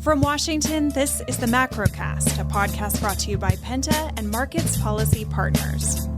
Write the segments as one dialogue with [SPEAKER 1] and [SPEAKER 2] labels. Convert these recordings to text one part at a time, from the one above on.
[SPEAKER 1] From Washington, this is the Macrocast, a podcast brought to you by Penta and Markets Policy Partners.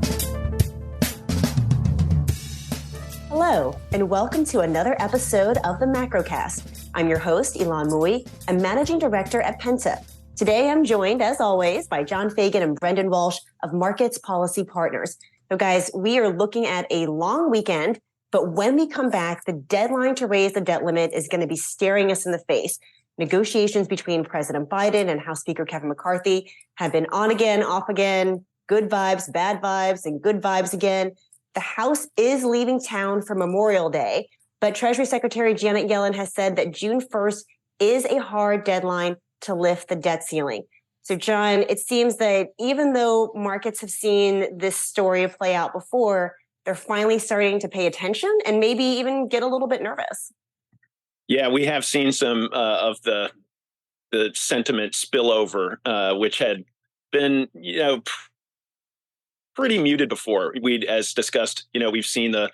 [SPEAKER 2] Hello, and welcome to another episode of the Macrocast. I'm your host, Ylan Mui, a managing director at Penta. Today, I'm joined, as always, by John Fagan and Brendan Walsh of Markets Policy Partners. So, guys, we are looking at a long weekend, but when we come back, the deadline to raise the debt limit is going to be staring us in the face. Negotiations between President Biden and House Speaker Kevin McCarthy have been on again, off again, good vibes, bad vibes, and good vibes again. The House is leaving town for Memorial Day, but Treasury Secretary Janet Yellen has said that June 1st is a hard deadline to lift the debt ceiling. So, John, it seems that even though markets have seen this story play out before, they're finally starting to pay attention and maybe even get a little bit nervous.
[SPEAKER 3] Yeah, we have seen some of the sentiment spillover, which had been, pretty muted before. As discussed, we've seen the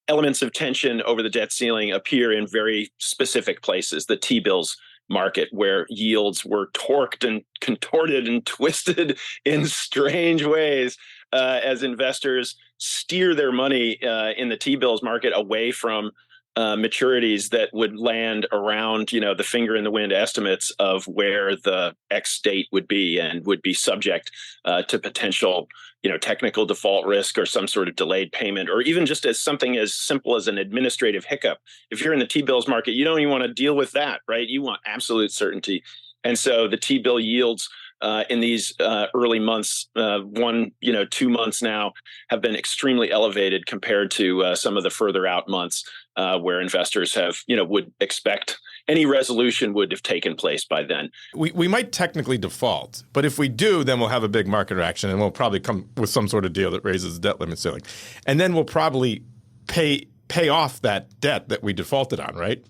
[SPEAKER 3] elements of tension over the debt ceiling appear in very specific places. The T-bills market, where yields were torqued and contorted and twisted in strange ways as investors steer their money in the T-bills market away from maturities that would land around, the finger in the wind estimates of where the X date would be and would be subject to potential, technical default risk or some sort of delayed payment, or even just as something as simple as an administrative hiccup. If you're in the T-bills market, you don't even want to deal with that, right? You want absolute certainty. And so the T-bill yields in these early months, 2 months now, have been extremely elevated compared to some of the further out months where investors have, would expect any resolution would have taken place by then.
[SPEAKER 4] We might technically default, but if we do, then we'll have a big market reaction and we'll probably come with some sort of deal that raises the debt limit ceiling. And then we'll probably pay off that debt that we defaulted on, right?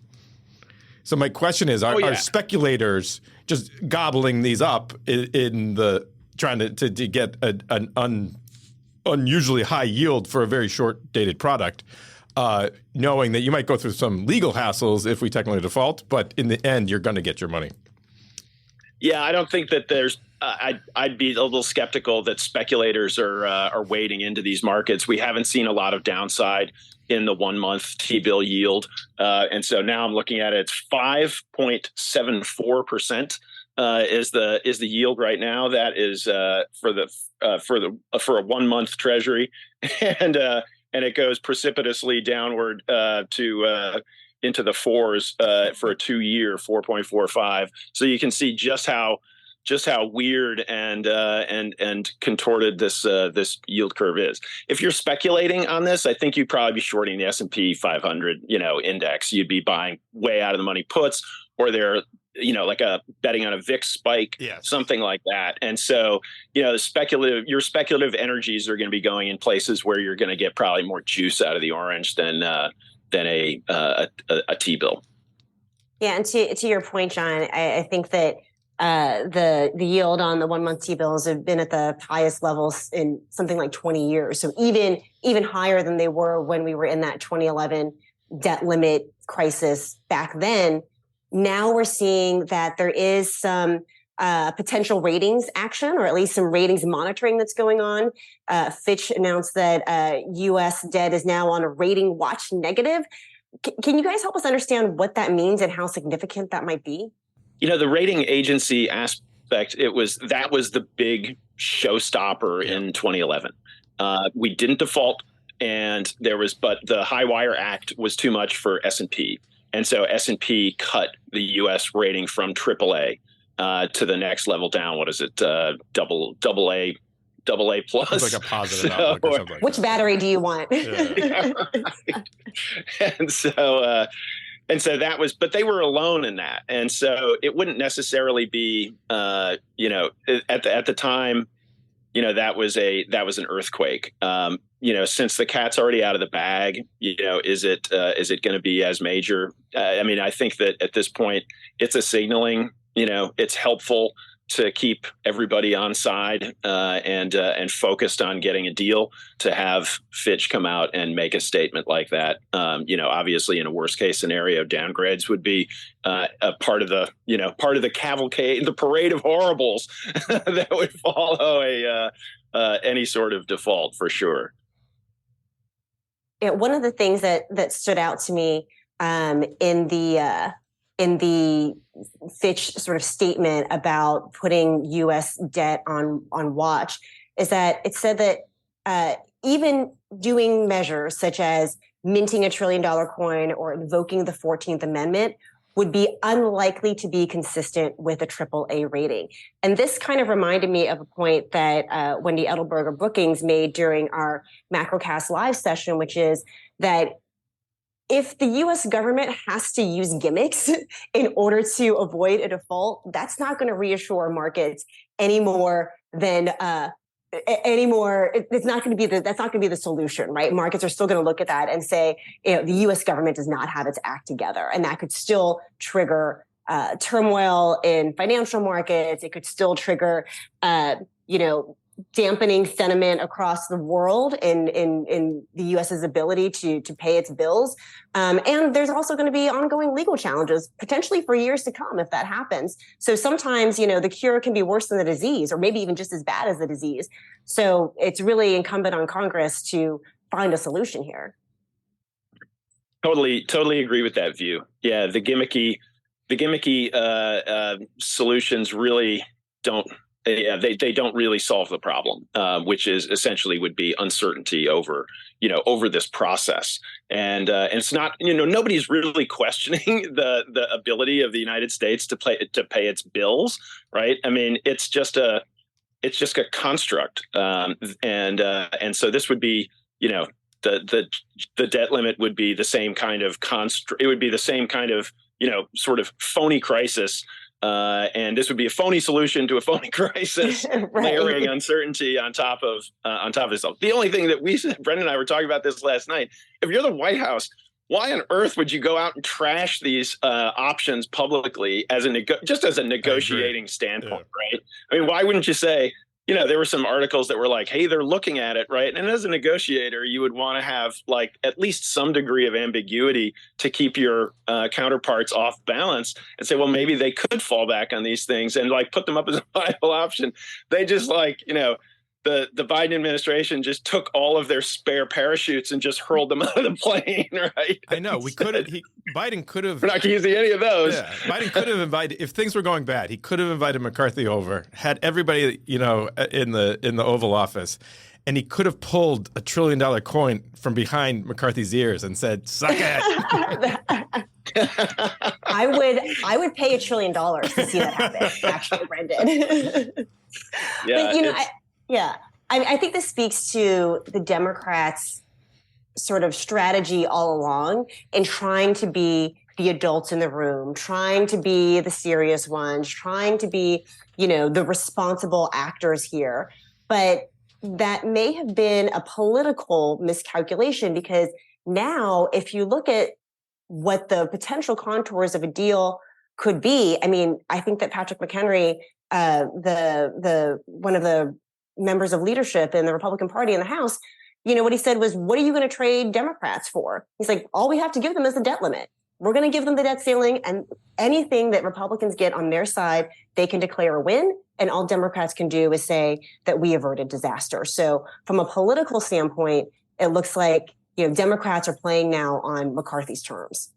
[SPEAKER 4] So my question is, are speculators just gobbling these up in the trying to get an unusually high yield for a very short dated product, knowing that you might go through some legal hassles if we technically default, but in the end, you're going to get your money?
[SPEAKER 3] Yeah, I don't think that there's I'd be a little skeptical that speculators are wading into these markets. We haven't seen a lot of downside in the 1 month T-bill yield. And so now I'm looking at it, it's 5.74% is the yield right now. That is for a 1 month Treasury. And it goes precipitously downward to into the fours for a 2 year, 4.45. So you can see just how weird and contorted this yield curve is. If you're speculating on this, I think you'd probably be shorting the S&P 500, index. You'd be buying way out of the money puts, or they're, like betting on a VIX spike, something like that. And so, your speculative energies are going to be going in places where you're going to get probably more juice out of the orange than a T-bill.
[SPEAKER 2] Yeah, and to your point, John, I think that the yield on the 1 month T-bills have been at the highest levels in something like 20 years. So even higher than they were when we were in that 2011 debt limit crisis back then. Now we're seeing that there is some potential ratings action, or at least some ratings monitoring that's going on. Fitch announced that U.S. debt is now on a rating watch negative. Can you guys help us understand what that means and how significant that might be?
[SPEAKER 3] The rating agency aspect, that was the big showstopper in 2011. We didn't default, but the High Wire Act was too much for S&P. And so S&P cut the U.S. rating from AAA to the next level down. What is it? Double A plus.
[SPEAKER 4] It's like a positive outlook or something.
[SPEAKER 2] Which battery do you want?
[SPEAKER 3] Yeah, right. And so that was, but they were alone in that. And so it wouldn't necessarily be, at the time, that was an earthquake. Since the cat's already out of the bag, is it going to be as major? I think that at this point it's a signaling, it's helpful to keep everybody on side and focused on getting a deal, to have Fitch come out and make a statement like that. Obviously, in a worst case scenario, downgrades would be a part of the cavalcade, the parade of horribles that would follow any sort of default, for sure.
[SPEAKER 2] Yeah, one of the things that stood out to me in the Fitch sort of statement about putting U.S. debt on watch is that it said that even doing measures such as minting $1 trillion coin or invoking the 14th Amendment would be unlikely to be consistent with a AAA rating. And this kind of reminded me of a point that Wendy Edelberger Bookings made during our Macrocast live session, which is that if the U.S. government has to use gimmicks in order to avoid a default, that's not going to reassure markets anymore than It's not going to be that's not going to be the solution, right? Markets are still going to look at that and say, the U.S. government does not have its act together, and that could still trigger turmoil in financial markets. It could still trigger, dampening sentiment across the world in the U.S.'s ability to pay its bills. And there's also going to be ongoing legal challenges, potentially for years to come if that happens. So sometimes, the cure can be worse than the disease, or maybe even just as bad as the disease. So it's really incumbent on Congress to find a solution here.
[SPEAKER 3] Totally agree with that view. Yeah, the gimmicky solutions really don't. Yeah, they don't really solve the problem, which is essentially would be uncertainty over this process, and it's not, nobody's really questioning the ability of the United States to pay its bills, right? I mean, it's just a construct, and so this would be, the debt limit would be the same kind of it would be the same kind of sort of phony crisis. And this would be a phony solution to a phony crisis, right. Layering uncertainty on top of itself. The only thing that Brendan and I were talking about this last night, if you're the White House, why on earth would you go out and trash these options publicly just as a negotiating standpoint, right? I mean, why wouldn't you say, there were some articles that were like, hey, they're looking at it, right? And as a negotiator, you would want to have like at least some degree of ambiguity to keep your counterparts off balance and say, well, maybe they could fall back on these things and like put them up as a viable option. They just the Biden administration just took all of their spare parachutes and just hurled them out of the plane, right?
[SPEAKER 4] I know. Biden could have.
[SPEAKER 3] We're not using any of those.
[SPEAKER 4] Yeah, Biden could have invited, if things were going bad, he could have invited McCarthy over, had everybody, in the Oval Office, and he could have pulled $1 trillion coin from behind McCarthy's ears and said, "Suck it."
[SPEAKER 2] I would pay $1 trillion to see that happen, actually, Brendan.
[SPEAKER 3] Yeah.
[SPEAKER 2] I think this speaks to the Democrats' sort of strategy all along in trying to be the adults in the room, trying to be the serious ones, trying to be, the responsible actors here. But that may have been a political miscalculation, because now if you look at what the potential contours of a deal could be, I mean, I think that Patrick McHenry, the one of the members of leadership in the Republican Party in the House, what he said was, what are you going to trade Democrats for? He's like, all we have to give them is the debt limit. We're going to give them the debt ceiling, and anything that Republicans get on their side, they can declare a win. And all Democrats can do is say that we averted disaster. So from a political standpoint, it looks like, Democrats are playing now on McCarthy's terms.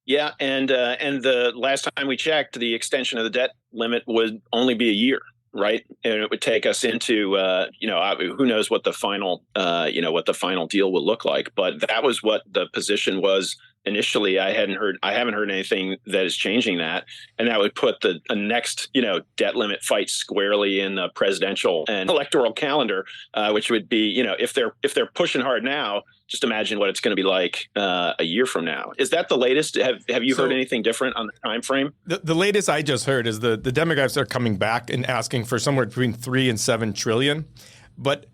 [SPEAKER 3] Yeah. And the last time we checked, the extension of the debt limit would only be a year. Right. And it would take us into, who knows what the final, deal will look like. But that was what the position was initially. I haven't heard anything that is changing that. And that would put the next, debt limit fight squarely in the presidential and electoral calendar, which would be, if they're pushing hard now, just imagine what it's going to be like a year from now. Is that the latest? Have you heard anything different on the time frame?
[SPEAKER 4] The latest I just heard is the Democrats are coming back and asking for somewhere between 3 and 7 trillion. but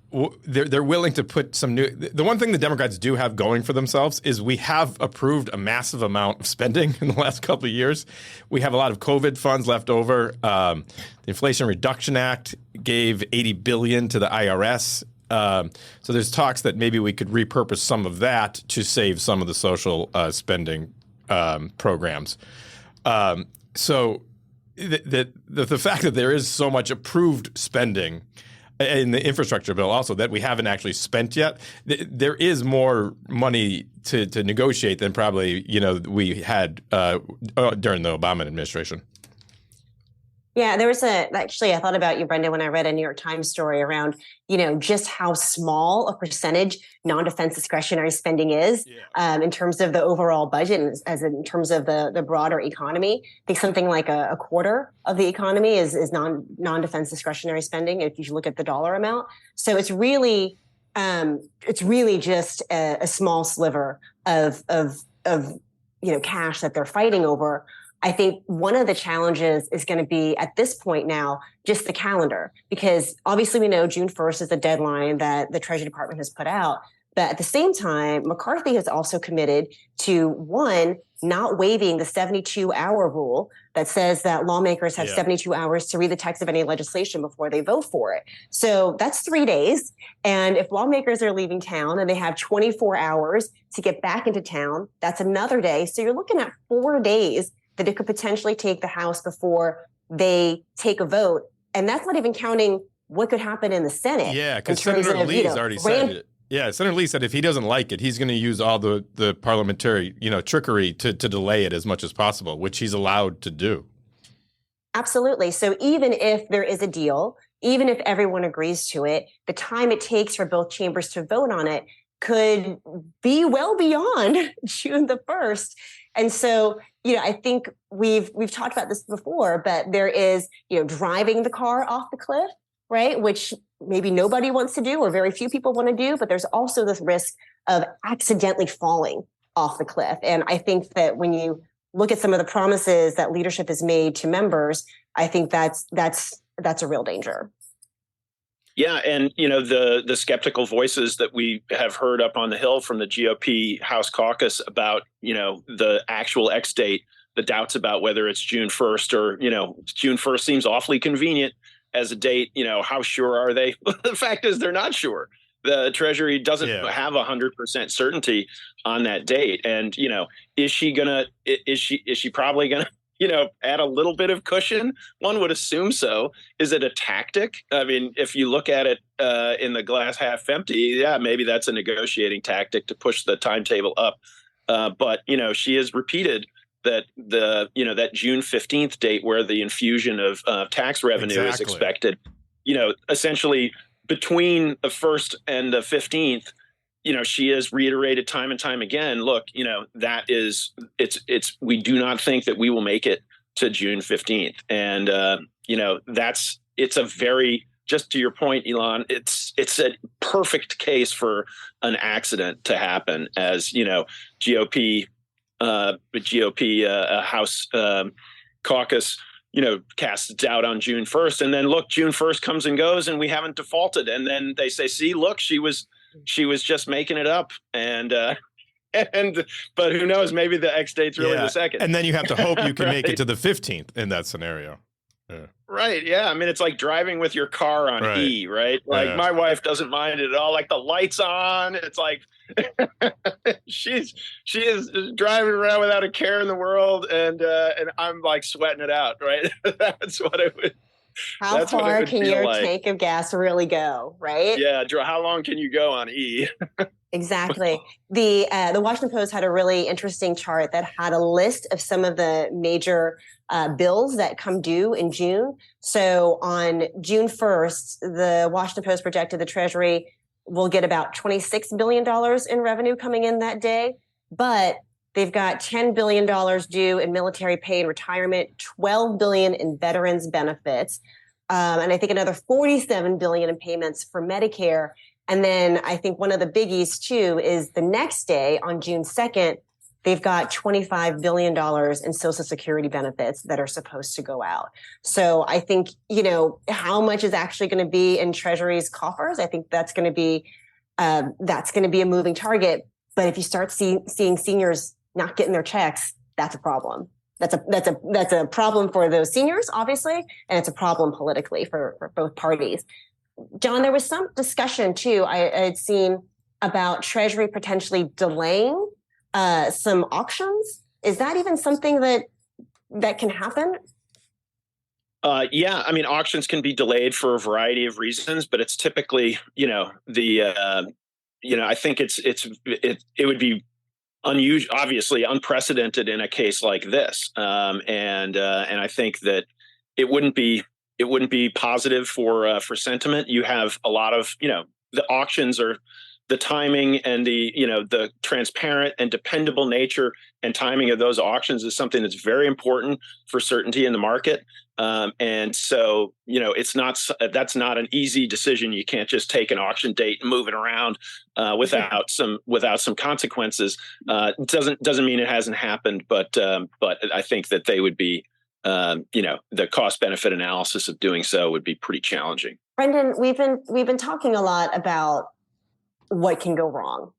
[SPEAKER 4] they're willing to put some new. The one thing the Democrats do have going for themselves is we have approved a massive amount of spending in the last couple of years. We have a lot of COVID funds left over. The Inflation Reduction Act gave $80 billion to the IRS. So there's talks that maybe we could repurpose some of that to save some of the social spending programs. So the fact that there is so much approved spending in the infrastructure bill also that we haven't actually spent yet, there is more money to negotiate than probably we had during the Obama administration.
[SPEAKER 2] Yeah, there was actually, I thought about you, Brenda, when I read a New York Times story around, just how small a percentage non-defense discretionary spending is in terms of the overall budget and as in terms of the broader economy. I think something like a quarter of the economy is non-defense discretionary spending if you look at the dollar amount. So it's really just a small sliver of cash that they're fighting over. I think one of the challenges is going to be at this point now, just the calendar, because obviously we know June 1st is the deadline that the Treasury Department has put out. But at the same time, McCarthy has also committed to, one, not waiving the 72-hour rule that says that lawmakers have 72 hours to read the text of any legislation before they vote for it. So that's 3 days. And if lawmakers are leaving town and they have 24 hours to get back into town, that's another day. So you're looking at 4 days that it could potentially take the House before they take a vote. And that's not even counting what could happen in the Senate.
[SPEAKER 4] Yeah, because Senator Lee's already said it. Yeah, Senator Lee said if he doesn't like it, he's going to use all the parliamentary, trickery to delay it as much as possible, which he's allowed to do.
[SPEAKER 2] Absolutely. So even if there is a deal, even if everyone agrees to it, the time it takes for both chambers to vote on it could be well beyond June the 1st. And so, I think we've talked about this before, but there is, driving the car off the cliff, right? Which maybe nobody wants to do or very few people want to do, but there's also this risk of accidentally falling off the cliff. And I think that when you look at some of the promises that leadership has made to members, I think that's a real danger.
[SPEAKER 3] Yeah, and the skeptical voices that we have heard up on the Hill from the GOP House caucus about the actual X date, the doubts about whether it's June 1st or June 1st seems awfully convenient as a date. How sure are they? The fact is they're not sure. The Treasury doesn't have 100% certainty on that date, and is she probably gonna add a little bit of cushion? One would assume so. Is it a tactic? I mean, if you look at it in the glass half empty, maybe that's a negotiating tactic to push the timetable up. But she has repeated that that June 15th date where the infusion of tax revenue is expected, essentially between the 1st and the 15th, she has reiterated time and time again, look, that is, we do not think that we will make it to June 15th. And, it's a very, just to your point, Ylan, it's a perfect case for an accident to happen as, GOP House caucus, casts doubt on June 1st. And then look, June 1st comes and goes and we haven't defaulted. And then they say, see, look, she was just making it up. But who knows, maybe the X date's really the 2nd.
[SPEAKER 4] And then you have to hope you can make it to the 15th in that scenario. Yeah.
[SPEAKER 3] Right. Yeah. I mean, it's like driving with your car on E, right? Like my wife doesn't mind it at all. Like the lights on. It's like she is driving around without a care in the world, and I'm like sweating it out. Right. That's what it would.
[SPEAKER 2] How far can your tank of gas really go? Right.
[SPEAKER 3] Yeah. How long can you go on E?
[SPEAKER 2] Exactly. The Washington Post had a really interesting chart that had a list of some of the major bills that come due in June. So on June 1st, the Washington Post projected the Treasury will get about $26 billion in revenue coming in that day. But they've got $10 billion due in military pay and retirement, $12 billion in veterans benefits, and I think another $47 billion in payments for Medicare. And then I think one of the biggies, too, is the next day on June 2nd, they've got $25 billion in Social Security benefits that are supposed to go out. So I think, how much is actually going to be in Treasury's coffers? I think that's going to be a moving target. But if you start seeing seniors not getting their checks, that's a problem. That's a problem for those seniors, obviously, and it's a problem politically for both parties. John, there was some discussion too I had seen about Treasury potentially delaying some auctions. Is that even something that can happen?
[SPEAKER 3] Yeah, I mean, auctions can be delayed for a variety of reasons, but it's typically, I think it would be unusual, obviously unprecedented in a case like this, and I think that it wouldn't be positive for sentiment. You have a lot of the auctions are the timing and the transparent and dependable nature and timing of those auctions is something that's very important for certainty in the market. And so, that's not an easy decision. You can't just take an auction date and move it around without some consequences. It doesn't mean it hasn't happened, but I think that they would be, the cost benefit analysis of doing so would be pretty challenging.
[SPEAKER 2] Brendan, we've been talking a lot about what can go wrong.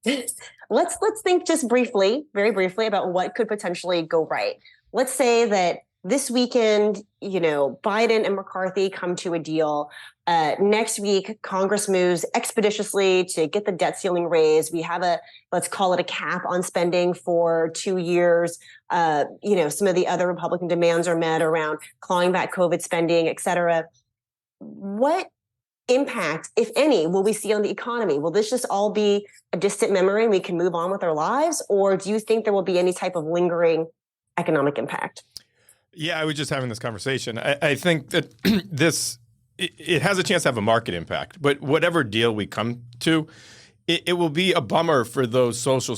[SPEAKER 2] Let's think just very briefly about what could potentially go right. Let's say that this weekend, Biden and McCarthy come to a deal. Next week, Congress moves expeditiously to get the debt ceiling raised. We have let's call it a cap on spending for 2 years. Some of the other Republican demands are met around clawing back COVID spending, et cetera. What impact, if any, will we see on the economy? Will this just all be a distant memory and we can move on with our lives? Or do you think there will be any type of lingering economic impact?
[SPEAKER 4] Yeah, I was just having this conversation. I think that it has a chance to have a market impact. But whatever deal we come to, it will be a bummer for those social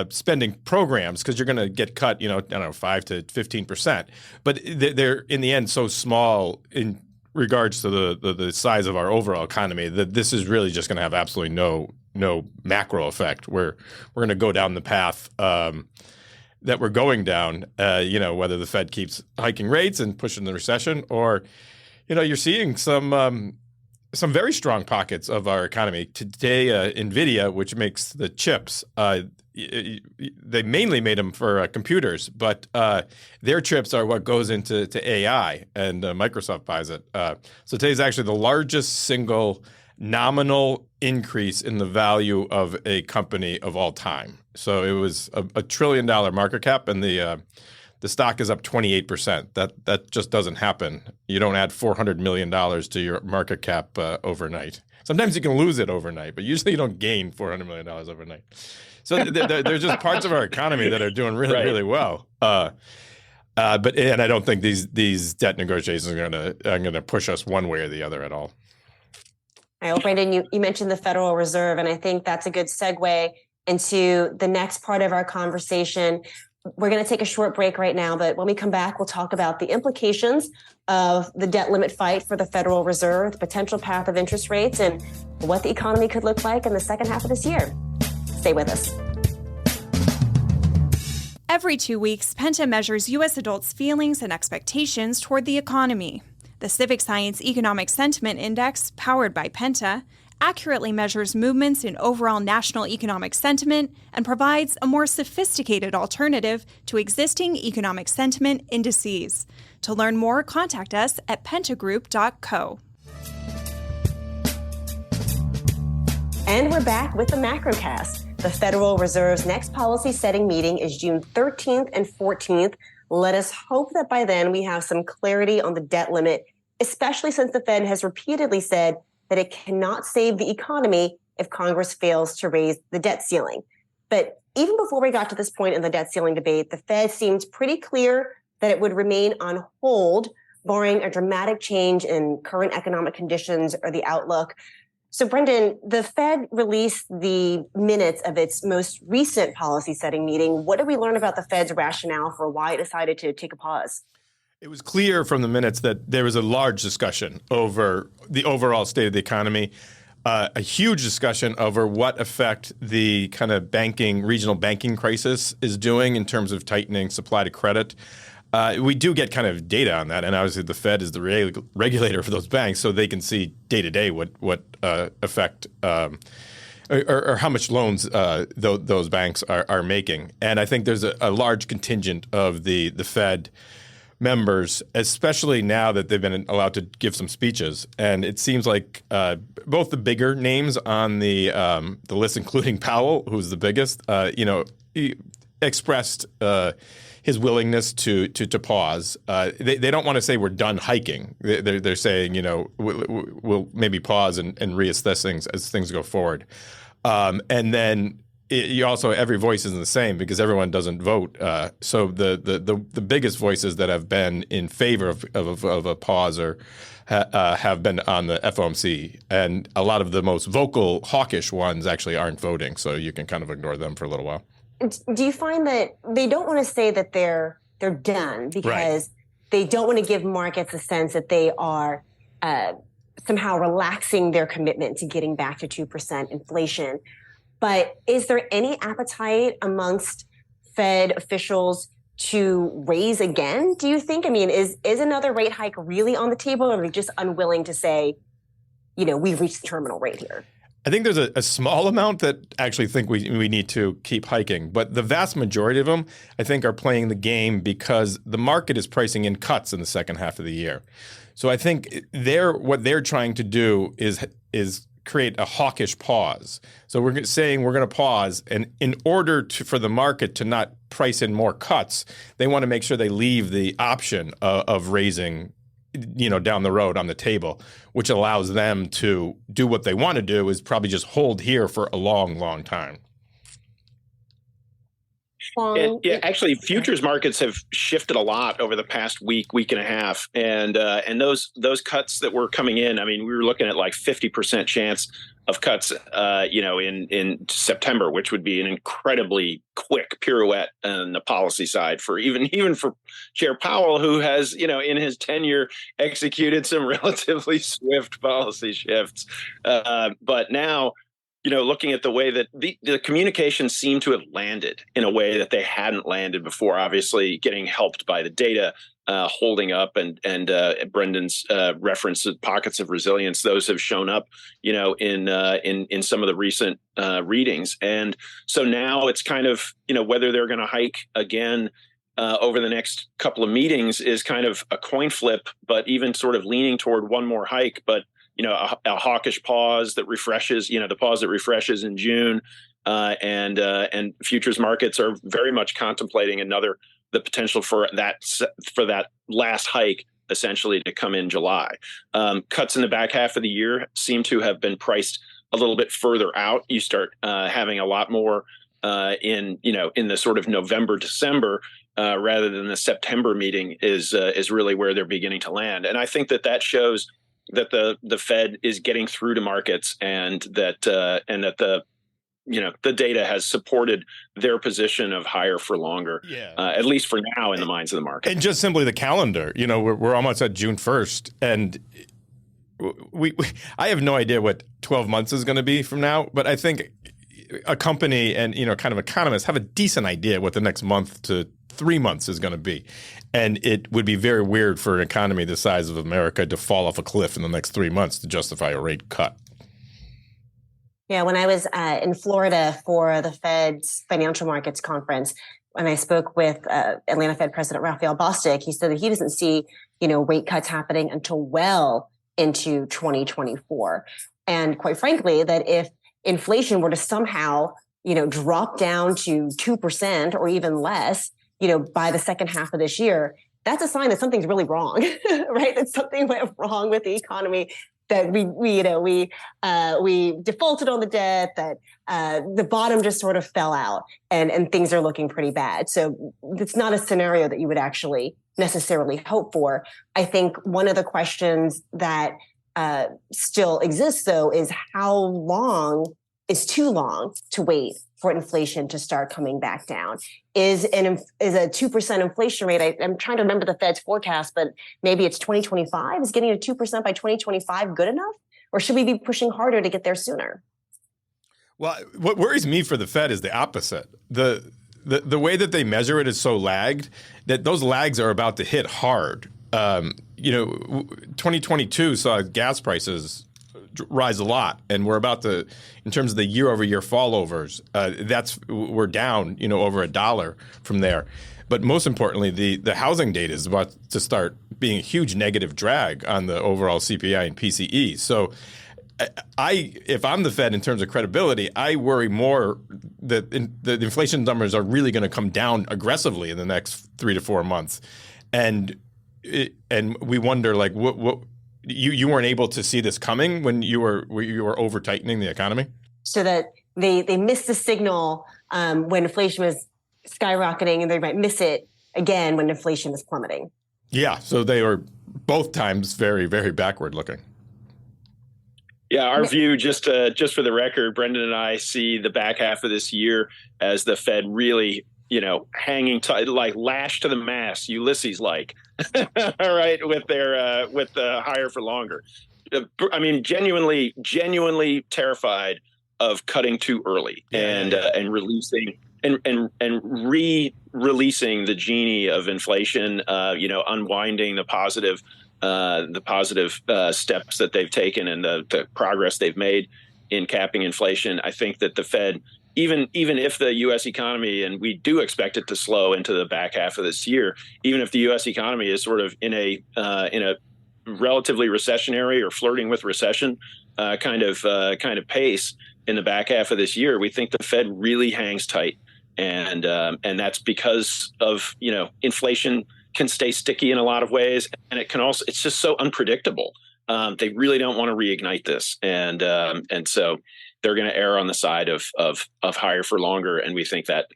[SPEAKER 4] spending programs because you're going to get cut, 5 to 15%. But they're in the end so small in regards to the size of our overall economy that this is really just going to have absolutely no macro effect. We're going to go down the path that we're going down, whether the Fed keeps hiking rates and pushing the recession, or, you're seeing some very strong pockets of our economy. Today, NVIDIA, which makes the chips, they mainly made them for computers, but their chips are what goes into AI, and Microsoft buys it. So today's actually the largest single nominal increase in the value of a company of all time. So it was a $1 trillion market cap, and the stock is up 28%. That just doesn't happen. You don't add $400 million to your market cap overnight. Sometimes you can lose it overnight, but usually you don't gain $400 million overnight. So there's just parts of our economy that are doing really, really well. But I don't think these debt negotiations are going to push us one way or the other at all.
[SPEAKER 2] I hope, Brandon, you mentioned the Federal Reserve, and I think that's a good segue into the next part of our conversation. We're going to take a short break right now, but when we come back, we'll talk about the implications of the debt limit fight for the Federal Reserve, the potential path of interest rates, and what the economy could look like in the second half of this year. Stay with us.
[SPEAKER 1] Every 2 weeks, Penta measures U.S. adults' feelings and expectations toward the economy. The Civic Science Economic Sentiment Index, powered by Penta, accurately measures movements in overall national economic sentiment and provides a more sophisticated alternative to existing economic sentiment indices. To learn more, contact us at pentagroup.co.
[SPEAKER 2] And we're back with the Macrocast. The Federal Reserve's next policy setting meeting is June 13th and 14th. Let us hope that by then we have some clarity on the debt limit, especially since the Fed has repeatedly said that it cannot save the economy if Congress fails to raise the debt ceiling. But even before we got to this point in the debt ceiling debate, the Fed seemed pretty clear that it would remain on hold, barring a dramatic change in current economic conditions or the outlook. So, Brendan, the Fed released the minutes of its most recent policy-setting meeting. What did we learn about the Fed's rationale for why it decided to take a pause?
[SPEAKER 4] It was clear from the minutes that there was a large discussion over the overall state of the economy. a huge discussion over what effect the kind of regional banking crisis is doing in terms of tightening supply to credit. We do get kind of data on that, and obviously the Fed is the regulator for those banks, so they can see day to day what effect or how much loans those banks are making. And I think there's a large contingent of the Fed members, especially now that they've been allowed to give some speeches. And it seems like both the bigger names on the list, including Powell, who's the biggest, he expressed his willingness to pause. They don't want to say we're done hiking. They're saying, we'll maybe pause and reassess things as things go forward. And then you also, every voice isn't the same because everyone doesn't vote. So the biggest voices that have been in favor of a pause have been on the FOMC, and a lot of the most vocal hawkish ones actually aren't voting. So you can kind of ignore them for a little while.
[SPEAKER 2] Do you find that they don't want to say that they're done because they don't want to give markets a sense that they are somehow relaxing their commitment to getting back to 2% inflation? But is there any appetite amongst Fed officials to raise again, do you think? I mean, is another rate hike really on the table, or are they just unwilling to say, we've reached the terminal rate here?
[SPEAKER 4] I think there's a small amount that actually think we need to keep hiking, but the vast majority of them, I think, are playing the game because the market is pricing in cuts in the second half of the year. So I think what they're trying to do is create a hawkish pause. So we're saying we're going to pause, and in order for the market to not price in more cuts, they want to make sure they leave the option of raising down the road on the table, which allows them to do what they want to do, is probably just hold here for a long, long time.
[SPEAKER 3] Actually, futures markets have shifted a lot over the past week and a half, and those cuts that were coming in. I mean, we were looking at like 50% chance of cuts, in September, which would be an incredibly quick pirouette on the policy side for even for Chair Powell, who has in his tenure executed some relatively swift policy shifts, but now. Looking at the way that the communications seem to have landed in a way that they hadn't landed before, obviously getting helped by the data holding up and Brendan's reference to pockets of resilience. Those have shown up, in some of the recent readings. And so now it's kind of, whether they're going to hike again over the next couple of meetings is kind of a coin flip, but even sort of leaning toward one more hike. But a hawkish pause that refreshes, the pause that refreshes in June, and futures markets are very much contemplating the potential for that last hike essentially to come in July. Cuts in the back half of the year seem to have been priced a little bit further out. You start having a lot more in the sort of November, December. Rather than the September meeting is really where they're beginning to land, and I think that shows that the Fed is getting through to markets, and that the data has supported their position of higher for longer, at least for now in the minds of the market. And
[SPEAKER 4] just simply the calendar, we're almost at June 1st, and I have no idea what 12 months is going to be from now, but I think a company and kind of economists have a decent idea what the next month to 3 months is going to be. And it would be very weird for an economy the size of America to fall off a cliff in the next 3 months to justify a rate cut.
[SPEAKER 2] Yeah, when I was in Florida for the Fed's Financial Markets Conference, when I spoke with Atlanta Fed President Raphael Bostic, he said that he doesn't see, rate cuts happening until well into 2024. And quite frankly, that if inflation were to somehow, drop down to 2% or even less, by the second half of this year, that's a sign that something's really wrong, right? That something went wrong with the economy, that we defaulted on the debt, that the bottom just sort of fell out and things are looking pretty bad. So it's not a scenario that you would actually necessarily hope for. I think one of the questions that still exists, though, is how long is too long to wait for inflation to start coming back down? Is a 2% inflation rate? I'm trying to remember the Fed's forecast, but maybe it's 2025. Is getting to 2% by 2025 good enough? or should we be pushing harder to get there sooner?
[SPEAKER 4] Well, what worries me for the Fed is the opposite. The way that they measure it is so lagged that those lags are about to hit hard. 2022 saw gas prices rise a lot, and we're about to, in terms of the year-over-year fallovers, we're down, over $1 from there. But most importantly, the housing data is about to start being a huge negative drag on the overall CPI and PCE. So if I'm the Fed in terms of credibility, I worry more that the inflation numbers are really going to come down aggressively in the next 3 to 4 months. And we wonder, like, what you weren't able to see this coming when you were over tightening the economy?
[SPEAKER 2] So that they missed the signal when inflation was skyrocketing, and they might miss it again when inflation is plummeting.
[SPEAKER 4] Yeah, so they were both times very, very backward looking.
[SPEAKER 3] Yeah, our view, just for the record, Brendan and I see the back half of this year as the Fed really, hanging tight, like lashed to the mast, Ulysses-like, all right, with the higher for longer. I mean, genuinely terrified of cutting too early and releasing and re-releasing the genie of inflation, unwinding the positive steps that they've taken and the progress they've made in capping inflation. I think that the Fed, even if the U.S. economy, and we do expect it to slow into the back half of this year, even if the U.S. economy is sort of in a relatively recessionary or flirting with recession kind of pace in the back half of this year, we think the Fed really hangs tight, and that's because of inflation can stay sticky in a lot of ways, and it's just so unpredictable. They really don't want to reignite this, and so they're going to err on the side of higher for longer, and we think that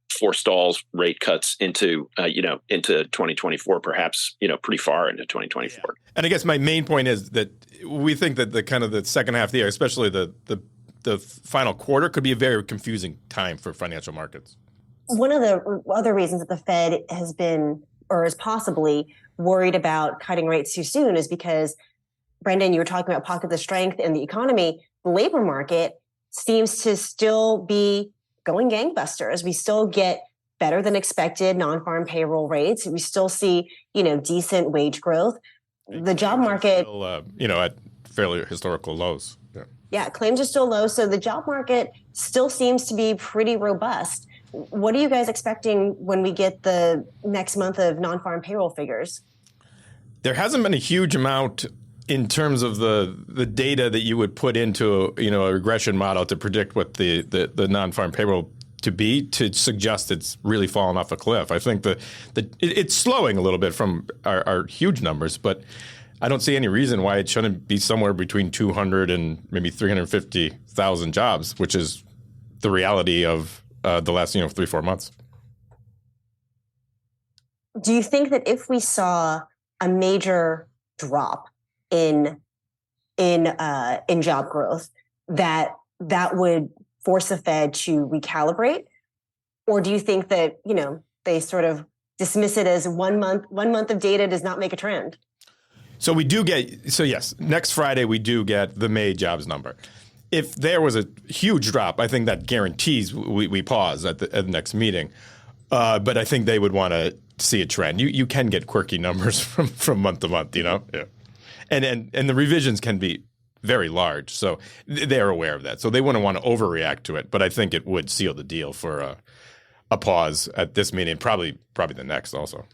[SPEAKER 3] forestalls rate cuts into 2024, perhaps pretty far into 2024. Yeah.
[SPEAKER 4] And I guess my main point is that we think that the second half of the year, especially the final quarter, could be a very confusing time for financial markets.
[SPEAKER 2] One of the other reasons that the Fed has been, or is possibly, worried about cutting rates too soon is because, Brendan, you were talking about pockets of strength in the economy. The labor market seems to still be going gangbusters. We still get better than expected non-farm payroll rates. We still see, decent wage growth. The job market,
[SPEAKER 4] still, at fairly historical lows.
[SPEAKER 2] Yeah, claims are still low. So the job market still seems to be pretty robust. What are you guys expecting when we get the next month of non-farm payroll figures?
[SPEAKER 4] There hasn't been a huge amount in terms of the data that you would put into a regression model to predict what the non-farm payroll to suggest it's really fallen off a cliff. I think it's slowing a little bit from our huge numbers, but I don't see any reason why it shouldn't be somewhere between 200 and maybe 350,000 jobs, which is the reality of the last 3-4 months.
[SPEAKER 2] Do you think that if we saw a major drop in job growth, that would force the Fed to recalibrate, or do you think that they sort of dismiss it as one month of data does not make a trend?
[SPEAKER 4] So yes, next Friday we do get the May jobs number. If there was a huge drop, I think that guarantees we pause at the next meeting. But I think they would want to see a trend. You can get quirky numbers from month to month, Yeah. And the revisions can be very large, so they're aware of that. So they wouldn't want to overreact to it, but I think it would seal the deal for a pause at this meeting, probably the next also.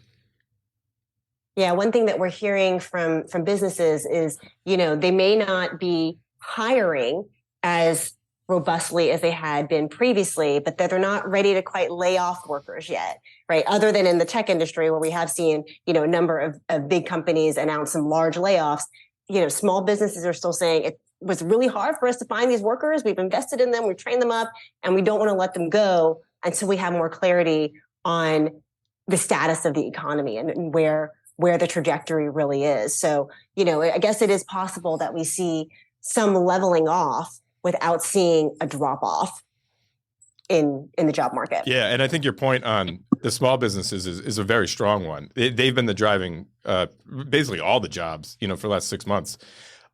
[SPEAKER 2] Yeah, one thing that we're hearing from businesses is, they may not be hiring as robustly as they had been previously, but that they're not ready to quite lay off workers yet, right? Other than in the tech industry where we have seen, a number of big companies announce some large layoffs, small businesses are still saying it was really hard for us to find these workers. We've invested in them, we've trained them up, and we don't want to let them go until we have more clarity on the status of the economy and where the trajectory really is. So, I guess it is possible that we see some leveling off without seeing a drop off in the job market.
[SPEAKER 4] Yeah, and I think your point on the small businesses is a very strong one. They've been the driving, basically all the jobs, for the last 6 months.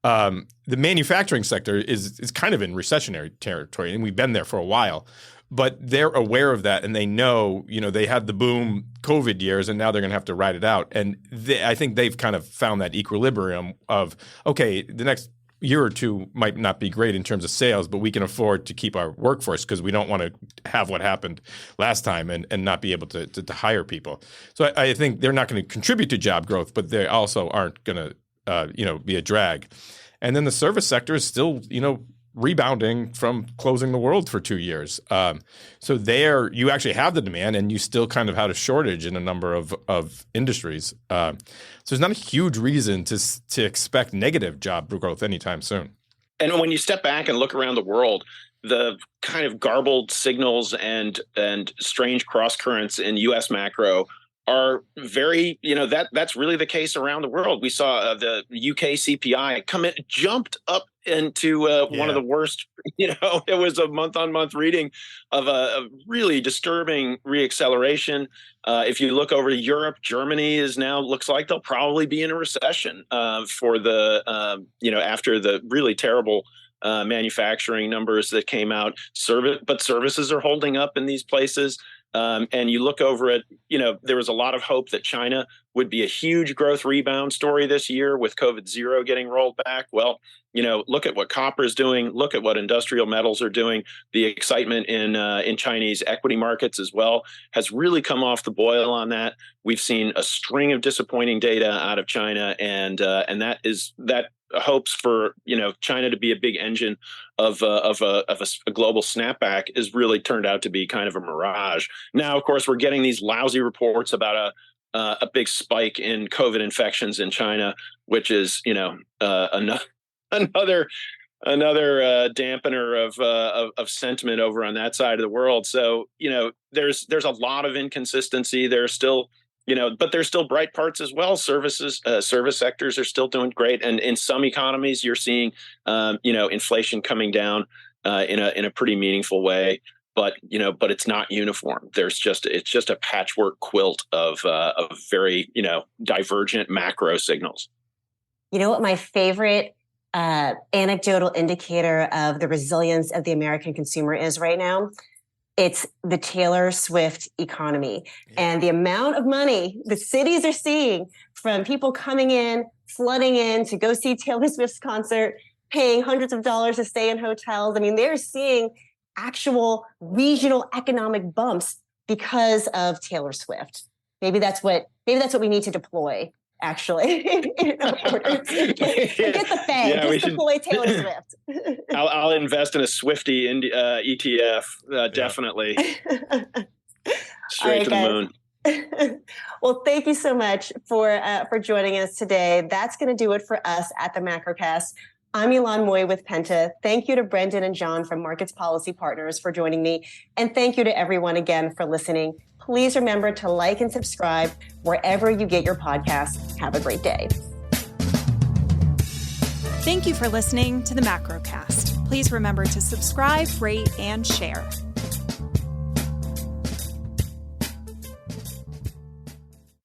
[SPEAKER 4] The manufacturing sector is kind of in recessionary territory, and we've been there for a while. But they're aware of that, and they know, they had the boom COVID years, and now they're going to have to ride it out. And I think they've kind of found that equilibrium of, okay, the next year or two might not be great in terms of sales, but we can afford to keep our workforce because we don't want to have what happened last time and not be able to hire people. So I think they're not going to contribute to job growth, but they also aren't going to, be a drag. And then the service sector is still, rebounding from closing the world for 2 years. So there you actually have the demand, and you still kind of had a shortage in a number of industries. So there's not a huge reason to expect negative job growth anytime soon.
[SPEAKER 3] And when you step back and look around the world, the kind of garbled signals and strange cross currents in U.S. macro are very, that's really the case around the world. We saw the UK CPI jumped up into one of the worst, it was a month-on-month reading of a really disturbing reacceleration. If you look over to Europe, Germany looks like they'll probably be in a recession for the, after the really terrible manufacturing numbers that came out. But services are holding up in these places. And you look over at, there was a lot of hope that China would be a huge growth rebound story this year with COVID-0 getting rolled back. Well, look at what copper is doing. Look at what industrial metals are doing. The excitement in Chinese equity markets as well has really come off the boil on that. We've seen a string of disappointing data out of China, and that hopes for China to be a big engine of a global snapback is really turned out to be kind of a mirage. Now, of course, we're getting these lousy reports about a big spike in COVID infections in China, which is another dampener of sentiment over on that side of the world. So there's a lot of inconsistency. There's still but there's still bright parts as well. Service sectors are still doing great, and in some economies, you're seeing inflation coming down in a pretty meaningful way. But it's not uniform. It's just a patchwork quilt of very divergent macro signals.
[SPEAKER 2] You know what my favorite anecdotal indicator of the resilience of the American consumer is right now? It's the Taylor Swift economy and the amount of money the cities are seeing from people coming in, flooding in to go see Taylor Swift's concert, paying hundreds of dollars to stay in hotels. I mean, they're seeing actual regional economic bumps because of Taylor Swift. Maybe that's what we need to deploy. Actually, in order to get the Fed, just deploy Taylor Swift.
[SPEAKER 3] I'll invest in a Swifty ETF, definitely. Straight to the moon.
[SPEAKER 2] Well, thank you so much for joining us today. That's going to do it for us at the Macrocast. I'm Ylan Mui with Penta. Thank you to Brendan and John from Markets Policy Partners for joining me. And thank you to everyone again for listening. Please remember to like and subscribe wherever you get your podcasts. Have a great day.
[SPEAKER 1] Thank you for listening to the Macrocast. Please remember to subscribe, rate, and share.